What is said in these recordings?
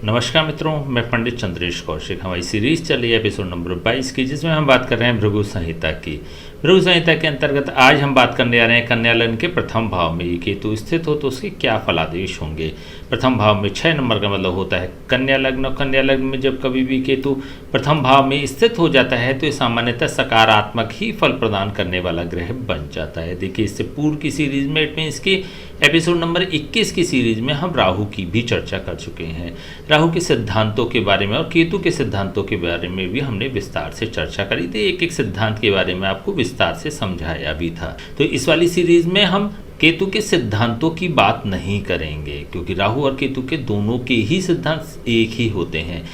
नमस्कार मित्रों, मैं पंडित चंद्रेश कौशिक। हमारी सीरीज चल रही है एपिसोड नंबर 22 की, जिसमें हम बात कर रहे हैं भृगु संहिता की। भृगु संहिता के अंतर्गत आज हम बात करने जा रहे हैं कन्या लग्न के प्रथम भाव में ये केतु स्थित हो तो उसके क्या फलादेश होंगे। प्रथम भाव में 6 नंबर का मतलब होता है कन्या लग्न, और कन्या लग्न में जब कभी भी केतु प्रथम भाव में स्थित हो जाता है तो ये सामान्यतः सकारात्मक ही फल प्रदान करने वाला ग्रह बन जाता है। देखिए, इससे पूर्व की सीरीज में इट मीन्स की एपिसोड नंबर 21 की सीरीज में हम राहु की भी चर्चा कर चुके हैं। राहु के सिद्धांतों के बारे में और केतु के सिद्धांतों के बारे में भी हमने विस्तार से चर्चा करी थी। एक एक सिद्धांत के बारे में आपको विस्तार से समझाया भी था। तो इस वाली सीरीज में हम केतु के सिद्धांतों की बात नहीं करेंगे, क्योंकि राहु और केतु के दोनों के ही सिद्धांत एक ही होते हैं।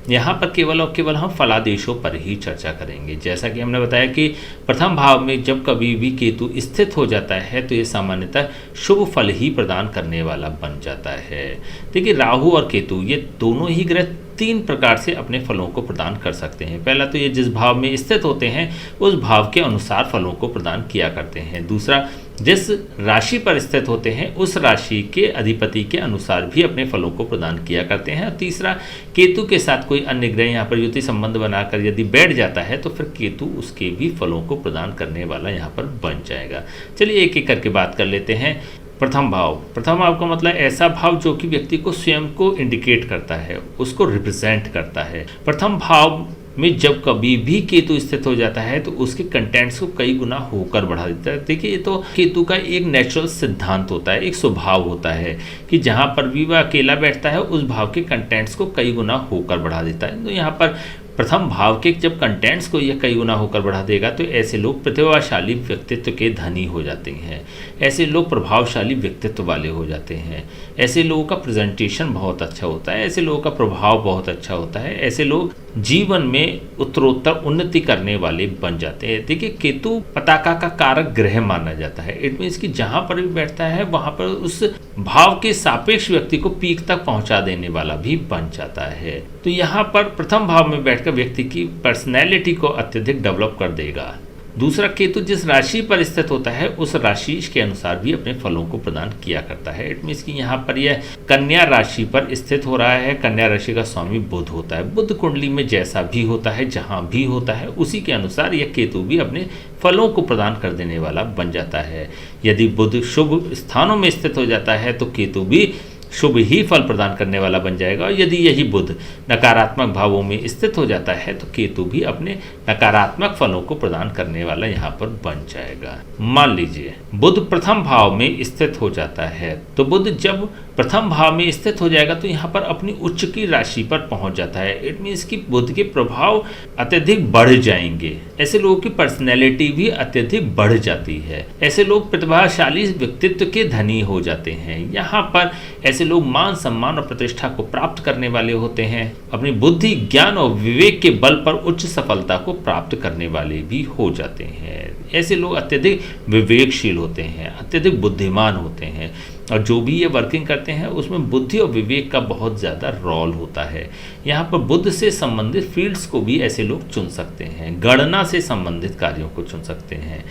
यहाँ पर केवल और केवल हम फलादेशों पर ही चर्चा करेंगे। जैसा कि हमने बताया कि प्रथम भाव में जब कभी भी केतु स्थित हो जाता है तो ये सामान्यतः शुभ फल ही प्रदान करने वाला बन जाता है। देखिए, राहु और केतु ये दोनों ही ग्रह 3 प्रकार से अपने फलों को प्रदान कर सकते हैं। पहला तो ये जिस भाव में स्थित होते हैं उस भाव के अनुसार फलों को प्रदान किया करते हैं। दूसरा, जिस राशि पर स्थित होते हैं उस राशि के अधिपति के अनुसार भी अपने फलों को प्रदान किया करते हैं। और तीसरा, केतु के साथ कोई अन्य ग्रह यहाँ पर युति संबंध बनाकर यदि बैठ जाता है तो फिर केतु उसके भी फलों को प्रदान करने वाला यहाँ पर बन जाएगा। चलिए एक एक करके बात कर लेते हैं। प्रथम भाव का मतलब ऐसा भाव जो कि व्यक्ति को स्वयं को इंडिकेट करता है, उसको रिप्रेजेंट करता है। प्रथम भाव में जब कभी भी केतु स्थित हो जाता है तो उसके कंटेंट्स को कई गुना होकर बढ़ा देता है। देखिए, ये तो केतु का एक नेचुरल सिद्धांत होता है, एक स्वभाव होता है कि जहाँ पर भी वह अकेला बैठता है उस भाव के कंटेंट्स को कई गुना होकर बढ़ा देता है। तो यहाँ पर प्रथम भाव के जब कंटेंट्स को यह कई गुना होकर बढ़ा देगा तो ऐसे लोग प्रतिभाशाली व्यक्तित्व के धनी हो जाते हैं। ऐसे लोग प्रभावशाली व्यक्तित्व वाले हो जाते हैं। ऐसे लोगों का प्रेजेंटेशन बहुत अच्छा होता है। ऐसे लोगों का प्रभाव बहुत अच्छा होता है। ऐसे लोग जीवन में उत्तरोत्तर उन्नति करने वाले बन जाते हैं। देखिए, केतु पताका का कारक ग्रह माना जाता है। इट मीन्स कि जहाँ पर भी बैठता है वहाँ पर उस भाव के सापेक्ष व्यक्ति को पीक तक पहुँचा देने वाला भी बन जाता है। तो यहाँ पर प्रथम भाव में बैठकर व्यक्ति की पर्सनैलिटी को अत्यधिक डेवलप कर देगा। दूसरा, केतु जिस राशि पर स्थित होता है उस राशि के अनुसार भी अपने फलों को प्रदान किया करता है। इट मीन्स कि यहाँ पर यह कन्या राशि पर स्थित हो रहा है। कन्या राशि का स्वामी बुध होता है। बुध कुंडली में जैसा भी होता है, जहाँ भी होता है, उसी के अनुसार यह केतु भी अपने फलों को प्रदान कर देने वाला बन जाता है। यदि बुध शुभ स्थानों में स्थित हो जाता है तो केतु भी शुभ ही फल प्रदान करने वाला बन जाएगा। और यदि यही बुध नकारात्मक भावों में स्थित हो जाता है तो केतु भी अपने नकारात्मक फलों को प्रदान करने वाला यहाँ पर बन जाएगा। मान लीजिए बुध प्रथम भाव में स्थित हो जाता है, तो बुध जब प्रथम भाव में स्थित हो जाएगा तो यहाँ पर अपनी उच्च की राशि पर पहुंच जाता है। इट मीन्स कि बुध के प्रभाव अत्यधिक बढ़ जाएंगे। ऐसे लोगों की पर्सनैलिटी भी अत्यधिक बढ़ जाती है। ऐसे लोग प्रतिभाशाली व्यक्तित्व के धनी हो जाते हैं। यहाँ पर ऐसे लोग मान सम्मान और प्रतिष्ठा को प्राप्त करने वाले होते हैं। अपनी बुद्धि, ज्ञान और विवेक के बल पर उच्च सफलता को प्राप्त करने वाले भी हो जाते हैं। ऐसे लोग अत्यधिक विवेकशील होते हैं, अत्यधिक बुद्धिमान होते हैं, और जो भी ये वर्किंग करते हैं उसमें बुद्धि और विवेक का बहुत ज़्यादा रोल होता है। यहाँ पर बुद्ध से संबंधित फील्ड्स को भी ऐसे लोग चुन सकते हैं। गणना से संबंधित कार्यों को चुन सकते हैं।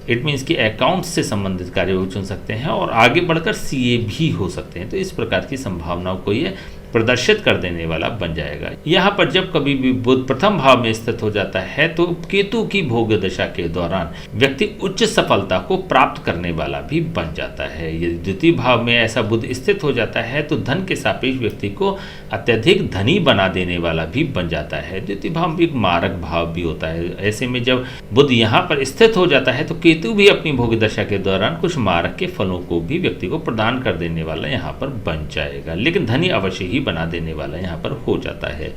इट मीन्स कि अकाउंट्स से संबंधित कार्यों को चुन सकते हैं और आगे बढ़कर सीए भी हो सकते हैं। तो इस प्रकार की संभावनाओं को ये प्रदर्शित कर देने वाला बन जाएगा। यहाँ पर जब कभी भी बुध प्रथम भाव में स्थित हो जाता है तो केतु की भोग दशा के दौरान व्यक्ति उच्च सफलता को प्राप्त करने वाला भी बन जाता है। यदि द्वितीय भाव में ऐसा बुध स्थित हो जाता है तो धन के सापेक्ष व्यक्ति को अत्यधिक धनी बना देने वाला भी बन जाता है। द्वितीय भाव भी एक मारक भाव भी होता है। ऐसे में जब बुध यहाँ पर स्थित हो जाता है तो केतु भी अपनी भोग दशा के दौरान कुछ मारक के फलों को भी व्यक्ति को प्रदान कर देने वाला यहाँ पर बन जाएगा, लेकिन धनी अवश्य ही बना देने वाला यहाँ पर हो जाता है।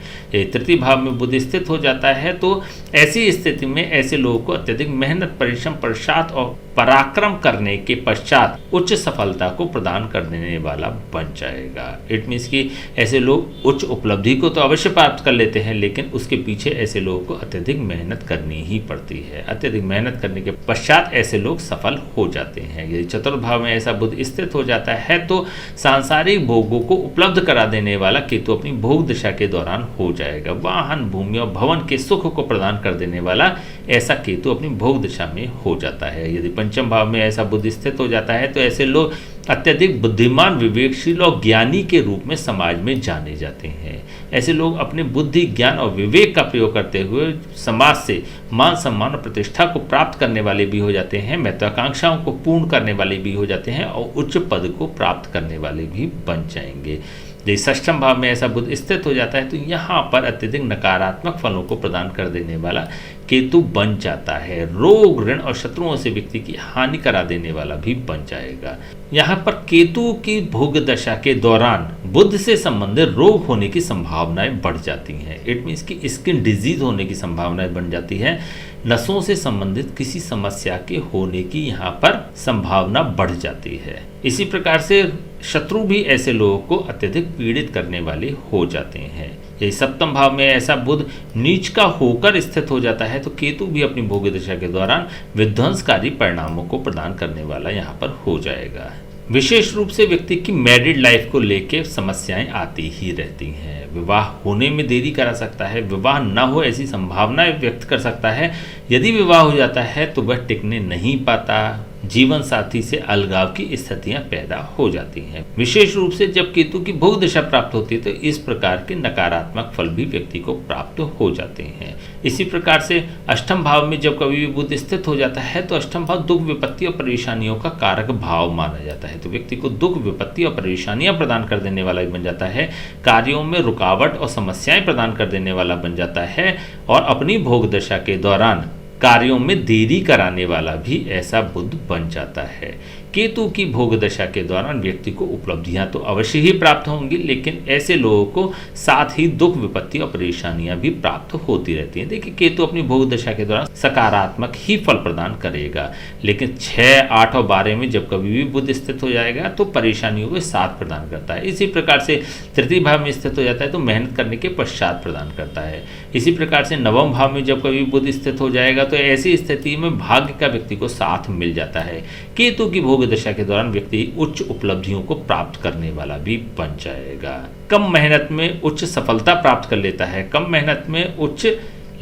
तृतीय भाव में बुध स्थित हो जाता है तो ऐसी स्थिति में ऐसे लोगों को अत्यधिक मेहनत, परिश्रम, पश्चात और पराक्रम करने के पश्चात उच्च सफलता को प्रदान कर देने वाला बन जाएगा। इट मीन्स कि ऐसे लोग उच्च उपलब्धि को तो अवश्य प्राप्त कर लेते हैं, लेकिन उसके पीछे ऐसे लोगों को अत्यधिक मेहनत करनी ही पड़ती है। अत्यधिक मेहनत करने के पश्चात ऐसे लोग सफल हो जाते हैं। यदि चतुर्थ भाव में ऐसा बुध स्थित हो जाता है तो सांसारिक भोगों को उपलब्ध करा देने वाला केतु अपनी भोग दशा के दौरान हो जाएगा। वाहन, भूमि और भवन के सुख को प्रदान कर देने वाला ऐसा केतु अपनी भोग दशा में हो जाता है। यदि पंचम भाव में ऐसा बुध स्थित हो जाता है तो ऐसे लोग अत्यधिक बुद्धिमान, विवेकशील और ज्ञानी के रूप में समाज में जाने जाते हैं। ऐसे लोग अपने बुद्धि, ज्ञान और विवेक का प्रयोग करते हुए समाज से मान सम्मान और प्रतिष्ठा को प्राप्त करने वाले भी हो जाते हैं, महत्वाकांक्षाओं को पूर्ण करने वाले भी हो जाते हैं और उच्च पद को प्राप्त करने वाले भी बन जाएंगे। यदि षष्ठम भाव में ऐसा बुध स्थित हो जाता है तो यहाँ पर अत्यधिक नकारात्मक फलों को प्रदान कर देने वाला केतु बन जाता है। रोग, ऋण और शत्रुओं से व्यक्ति की हानि करा देने वाला भी बन जाएगा। यहाँ पर केतु की भोग दशा के दौरान बुध से संबंधित रोग होने की संभावनाएं बढ़ जाती हैं। इट मीन्स कि स्किन डिजीज होने की संभावनाएं बन जाती है। नसों से संबंधित किसी समस्या के होने की यहाँ पर संभावना बढ़ जाती है। इसी प्रकार से शत्रु भी ऐसे लोगों को अत्यधिक पीड़ित करने वाले हो जाते हैं। यदि सप्तम भाव में ऐसा बुध नीच का होकर स्थित हो जाता है तो केतु भी अपनी भोग दशा के दौरान विध्वंसकारी परिणामों को प्रदान करने वाला यहाँ पर हो जाएगा। विशेष रूप से व्यक्ति की मैरिड लाइफ को लेकर समस्याएं आती ही रहती हैं। विवाह होने में देरी करा सकता है, विवाह न हो ऐसी संभावनाएं व्यक्त कर सकता है। यदि विवाह हो जाता है तो वह टिकने नहीं पाता, जीवन साथी से अलगाव की स्थितियां पैदा हो जाती हैं। विशेष रूप से जब केतु की भोग दशा प्राप्त होती है तो इस प्रकार के नकारात्मक फल भी व्यक्ति को प्राप्त हो जाते हैं। इसी प्रकार से अष्टम भाव में जब कभी भी बुध स्थित हो जाता है तो अष्टम भाव दुख, विपत्ति और परेशानियों का कारक भाव माना जाता है। तो व्यक्ति को दुख, विपत्ति और परेशानियां प्रदान कर देने वाला बन जाता है, कार्यों में रुकावट और समस्याएं प्रदान कर देने वाला बन जाता है और अपनी भोग दशा के दौरान कार्यों में देरी कराने वाला भी ऐसा बुध बन जाता है। केतु की भोग दशा के दौरान व्यक्ति को उपलब्धियां तो अवश्य ही प्राप्त होंगी, लेकिन ऐसे लोगों को साथ ही दुख, विपत्ति और परेशानियां भी प्राप्त होती रहती हैं। देखिए, केतु अपनी भोग दशा के दौरान सकारात्मक ही फल प्रदान करेगा, लेकिन 6, 8 और 12 में जब कभी भी बुध स्थित हो जाएगा तो परेशानियों को साथ प्रदान करता है। इसी प्रकार से तृतीय भाव में स्थित हो जाता है तो मेहनत करने के पश्चात प्रदान करता है। इसी प्रकार से नवम भाव में जब कभी बुध स्थित हो जाएगा तो ऐसी स्थिति में भाग्य का व्यक्ति को साथ मिल जाता है। केतु की भोग दशा के दौरान व्यक्ति उच्च उपलब्धियों को प्राप्त करने वाला भी बन जाएगा। कम मेहनत में उच्च सफलता प्राप्त कर लेता है, कम मेहनत में उच्च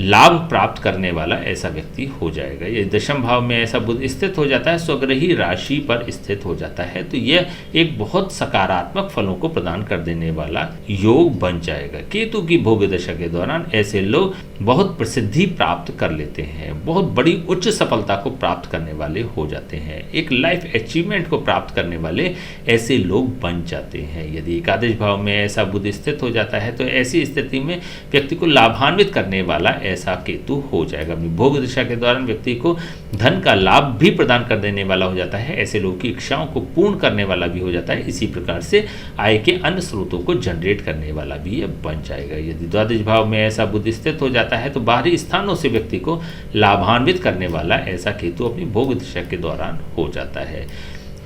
लाभ प्राप्त करने वाला ऐसा व्यक्ति हो जाएगा। ये दशम भाव में ऐसा बुध स्थित हो जाता है, स्वग्रही राशि पर स्थित हो जाता है तो यह एक बहुत सकारात्मक फलों को प्रदान कर देने वाला योग बन जाएगा। केतु की भोग दशा के दौरान ऐसे लोग बहुत प्रसिद्धि प्राप्त कर लेते हैं, बहुत बड़ी उच्च सफलता को प्राप्त करने वाले हो जाते हैं, एक लाइफ अचीवमेंट को प्राप्त करने वाले ऐसे लोग बन जाते हैं। यदि एकादश भाव में ऐसा बुध स्थित हो जाता है तो ऐसी स्थिति में व्यक्ति को लाभान्वित करने वाला ऐसा केतु हो जाएगा। अपनी भोग दशा के दौरान व्यक्ति को धन का लाभ भी प्रदान कर देने वाला हो जाता है, ऐसे लोगों की इच्छाओं को पूर्ण करने वाला भी हो जाता है। इसी प्रकार से आय के अन्य स्रोतों को जनरेट करने वाला भी ये बन जाएगा। यदि द्वादश भाव में ऐसा बुध स्थित हो जाता है तो बाहरी स्थानों से व्यक्ति को लाभान्वित करने वाला ऐसा केतु अपनी भोग दशा के दौरान हो जाता है।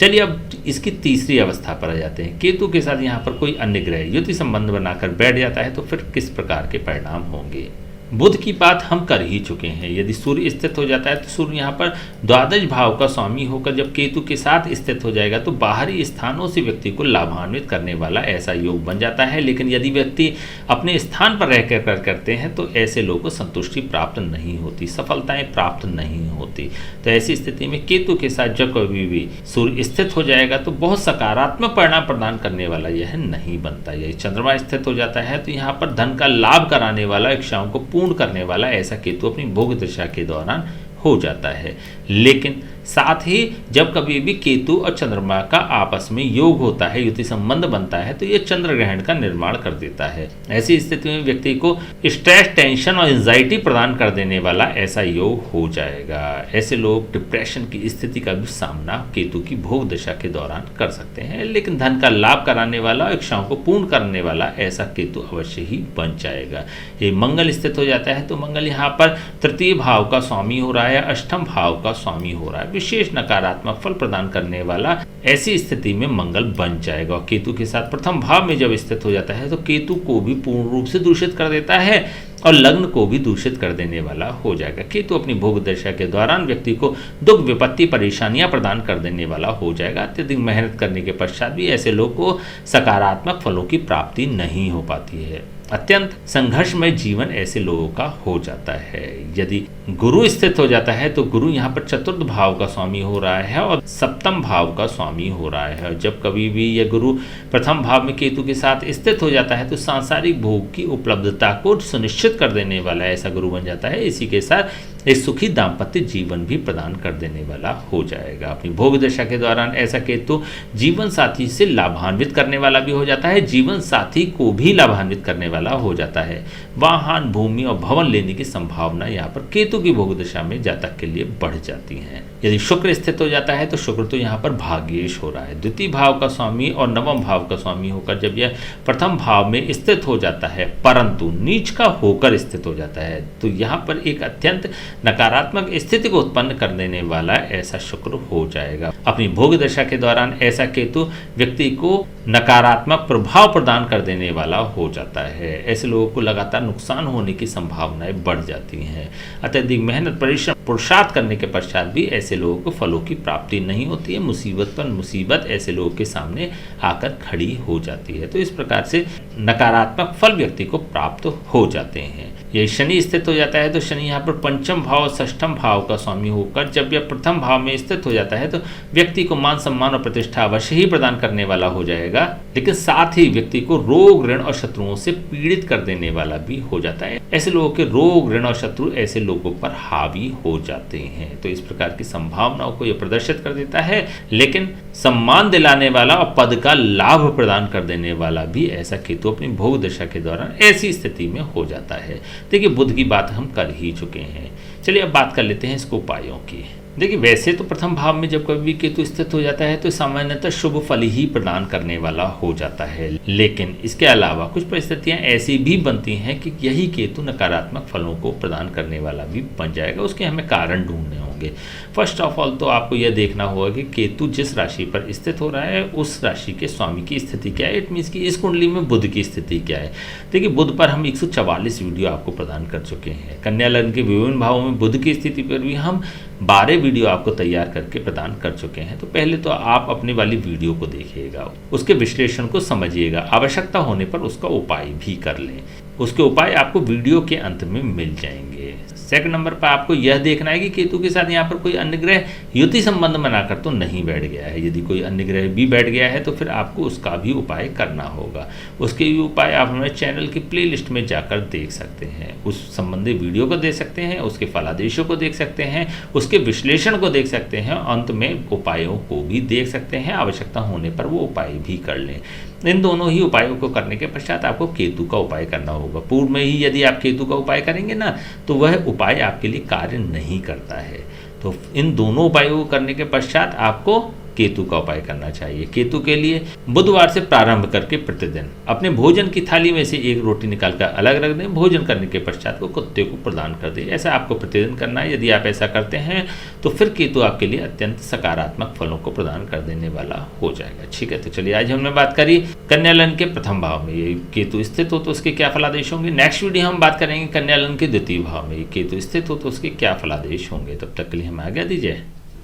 चलिए अब इसकी तीसरी अवस्था पर आ जाते हैं। केतु के साथ यहाँ पर कोई अन्य ग्रह युति संबंध बनाकर बैठ जाता है तो फिर किस प्रकार के परिणाम होंगे। बुध की बात हम कर ही चुके हैं। यदि सूर्य स्थित हो जाता है तो सूर्य यहाँ पर द्वादश भाव का स्वामी होकर जब केतु के साथ स्थित हो जाएगा तो बाहरी स्थानों से व्यक्ति को लाभान्वित करने वाला ऐसा योग बन जाता है। लेकिन यदि व्यक्ति अपने स्थान पर रहकर करते हैं तो ऐसे लोगों को संतुष्टि प्राप्त नहीं होती, सफलताएं प्राप्त नहीं होती। तो ऐसी स्थिति में केतु के साथ जब कभी भी सूर्य स्थित हो जाएगा तो बहुत सकारात्मक परिणाम प्रदान करने वाला यह नहीं बनता। यदि चंद्रमा स्थित हो जाता है तो यहाँ पर धन का लाभ कराने वाला, इच्छाओं को पूर्ण करने वाला ऐसा केतु अपनी भोग दशा के दौरान हो जाता है। लेकिन साथ ही जब कभी भी केतु और चंद्रमा का आपस में योग होता है, युति संबंध बनता है तो ये चंद्र ग्रहण का निर्माण कर देता है। ऐसी स्थिति में व्यक्ति को स्ट्रेस, टेंशन और एंजाइटी प्रदान कर देने वाला ऐसा योग हो जाएगा। ऐसे लोग डिप्रेशन की स्थिति का भी सामना केतु की भोग दशा के दौरान कर सकते हैं। लेकिन धन का लाभ कराने वाला, इच्छाओं को पूर्ण करने वाला ऐसा केतु अवश्य ही बन जाएगा। ये मंगल स्थित हो जाता है तो मंगल यहाँ पर तृतीय भाव का स्वामी हो रहा है, अष्टम भाव का स्वामी हो रहा है, विशेष नकारात्मक फल प्रदान करने वाला ऐसी स्थिति में मंगल बन जाएगा। केतु के साथ प्रथम भाव में जब स्थित हो जाता है तो केतु को भी पूर्ण रूप से दूषित कर देता है और लग्न को भी दूषित कर देने वाला हो जाएगा। केतु अपनी भोग दशा के दौरान व्यक्ति को दुख, विपत्ति, परेशानियां प्रदान कर देने वाला हो जाएगा। अत्यधिक मेहनत करने के पश्चात भी ऐसे लोग को सकारात्मक फलों की प्राप्ति नहीं हो पाती है। अत्यंत संघर्षमय जीवन ऐसे लोगों का हो जाता है। यदि गुरु स्थित हो जाता है तो गुरु यहाँ पर चतुर्थ भाव का स्वामी हो रहा है और सप्तम भाव का स्वामी हो रहा है। और जब कभी भी यह गुरु प्रथम भाव में केतु के साथ स्थित हो जाता है तो सांसारिक भोग की उपलब्धता को सुनिश्चित कर देने वाला ऐसा गुरु बन जाता है। इसी के साथ एक सुखी दाम्पत्य जीवन भी प्रदान कर देने वाला हो जाएगा। अपनी भोग दशा के दौरान ऐसा केतु जीवन साथी से लाभान्वित करने वाला भी हो जाता है, जीवन साथी को भी लाभान्वित करने वाला हो जाता है। वाहन, भूमि और भवन लेने की संभावना यहाँ पर केतु की भोग दशा में जातक के लिए बढ़ जाती है। यदि शुक्र स्थित हो जाता है तो शुक्र तो यहाँ पर भाग्येश हो रहा है, द्वितीय भाव का स्वामी और नवम भाव का स्वामी होकर जब यह प्रथम भाव में स्थित हो जाता है परंतु नीच का होकर स्थित हो जाता है तो यहाँ पर एक अत्यंत नकारात्मक स्थिति को उत्पन्न कर देने वाला ऐसा शुक्र हो जाएगा। अपनी भोग दशा के दौरान ऐसा केतु व्यक्ति को नकारात्मक प्रभाव प्रदान कर देने वाला हो जाता है। ऐसे लोगों को लगातार नुकसान होने की संभावनाएं बढ़ जाती हैं। अत्यधिक मेहनत, परिश्रम, पुरुषार्थ करने के पश्चात भी ऐसे लोगों को फलों की प्राप्ति नहीं होती है। मुसीबत पर मुसीबत ऐसे लोगों के सामने आकर खड़ी हो जाती है। तो इस प्रकार से नकारात्मक फल व्यक्ति को प्राप्त हो जाते हैं। ये शनि स्थित हो जाता है तो शनि यहाँ पर पंचम भाव, षष्ठम भाव का स्वामी होकर जब यह प्रथम भाव में स्थित हो जाता है तो व्यक्ति को मान, सम्मान और प्रतिष्ठा अवश्य ही प्रदान करने वाला हो जाएगा, लेकिन साथ ही व्यक्ति को रोग, ऋण और शत्रुओं से पीड़ित कर देने वाला भी हो जाता है। ऐसे लोगों के रोग, ऋण और शत्रु ऐसे लोगों पर हावी हो जाते हैं। तो इस प्रकार की संभावनाओं को यह प्रदर्शित कर देता है, लेकिन सम्मान दिलाने वाला और पद का लाभ प्रदान कर देने वाला भी ऐसा केतु अपनी भोग दशा के दौरान ऐसी स्थिति में हो जाता है। देखिए, बुध की बात हम कर ही चुके हैं। चलिए अब बात कर लेते हैं इसको उपायों की। देखिए, वैसे तो प्रथम भाव में जब कभी केतु स्थित हो जाता है तो सामान्यतः शुभ फल ही प्रदान करने वाला हो जाता है, लेकिन इसके अलावा कुछ परिस्थितियां ऐसी भी बनती हैं कि यही केतु नकारात्मक फलों को प्रदान करने वाला भी बन जाएगा। उसके हमें कारण ढूंढने होंगे। फर्स्ट ऑफ ऑल तो आपको यह देखना होगा कि केतु जिस राशि पर स्थित हो रहा है उस राशि के स्वामी की स्थिति क्या है। इट मीन्स कि इस कुंडली में बुध की स्थिति क्या है। देखिए, बुध पर हम 144 वीडियो आपको प्रदान कर चुके हैं। कन्या लग्न के विभिन्न भावों में बुध की स्थिति पर भी हम 12 वीडियो आपको तैयार करके प्रदान कर चुके हैं। तो पहले तो आप अपने वाली वीडियो को देखिएगा, उसके विश्लेषण को समझिएगा, आवश्यकता होने पर उसका उपाय भी कर लें। उसके उपाय आपको वीडियो के अंत में मिल जाएंगे। सेकंड नंबर पर आपको यह देखना है कि केतु के साथ यहाँ पर कोई अन्य ग्रह युति संबंध बनाकर तो नहीं बैठ गया है। यदि कोई अन्य ग्रह भी बैठ गया है तो फिर आपको उसका भी उपाय करना होगा। उसके भी उपाय आप हमारे चैनल की प्लेलिस्ट में जाकर देख सकते हैं। उस संबंधी वीडियो को देख सकते हैं, उसके फलादेशों को देख सकते हैं, उसके विश्लेषण को देख सकते हैं, अंत में उपायों को भी देख सकते हैं। आवश्यकता होने पर वो उपाय भी कर लें। इन दोनों ही उपायों को करने के पश्चात आपको केतु का उपाय करना होगा। पूर्व में ही यदि आप केतु का उपाय करेंगे ना तो वह उपाय आपके लिए कार्य नहीं करता है। तो इन दोनों उपायों को करने के पश्चात आपको केतु का उपाय करना चाहिए। केतु के लिए बुधवार से प्रारंभ करके प्रतिदिन अपने भोजन की थाली में से एक रोटी निकालकर अलग रख दें। भोजन करने के पश्चात वो कुत्ते को प्रदान कर दें। ऐसा आपको प्रतिदिन करना है। यदि आप ऐसा करते हैं तो फिर केतु आपके लिए अत्यंत सकारात्मक फलों को प्रदान कर देने वाला हो जाएगा। ठीक है, तो चलिए आज हमने बात करी कन्या लग्न के प्रथम भाव में ये केतु स्थित हो तो उसके क्या फलादेश होंगे। नेक्स्ट वीडियो हम बात करेंगे कन्या लग्न के द्वितीय भाव में ये केतु स्थित हो तो उसके क्या फलादेश होंगे। तब तक के लिए हम आज्ञा दीजिए।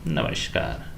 नमस्कार।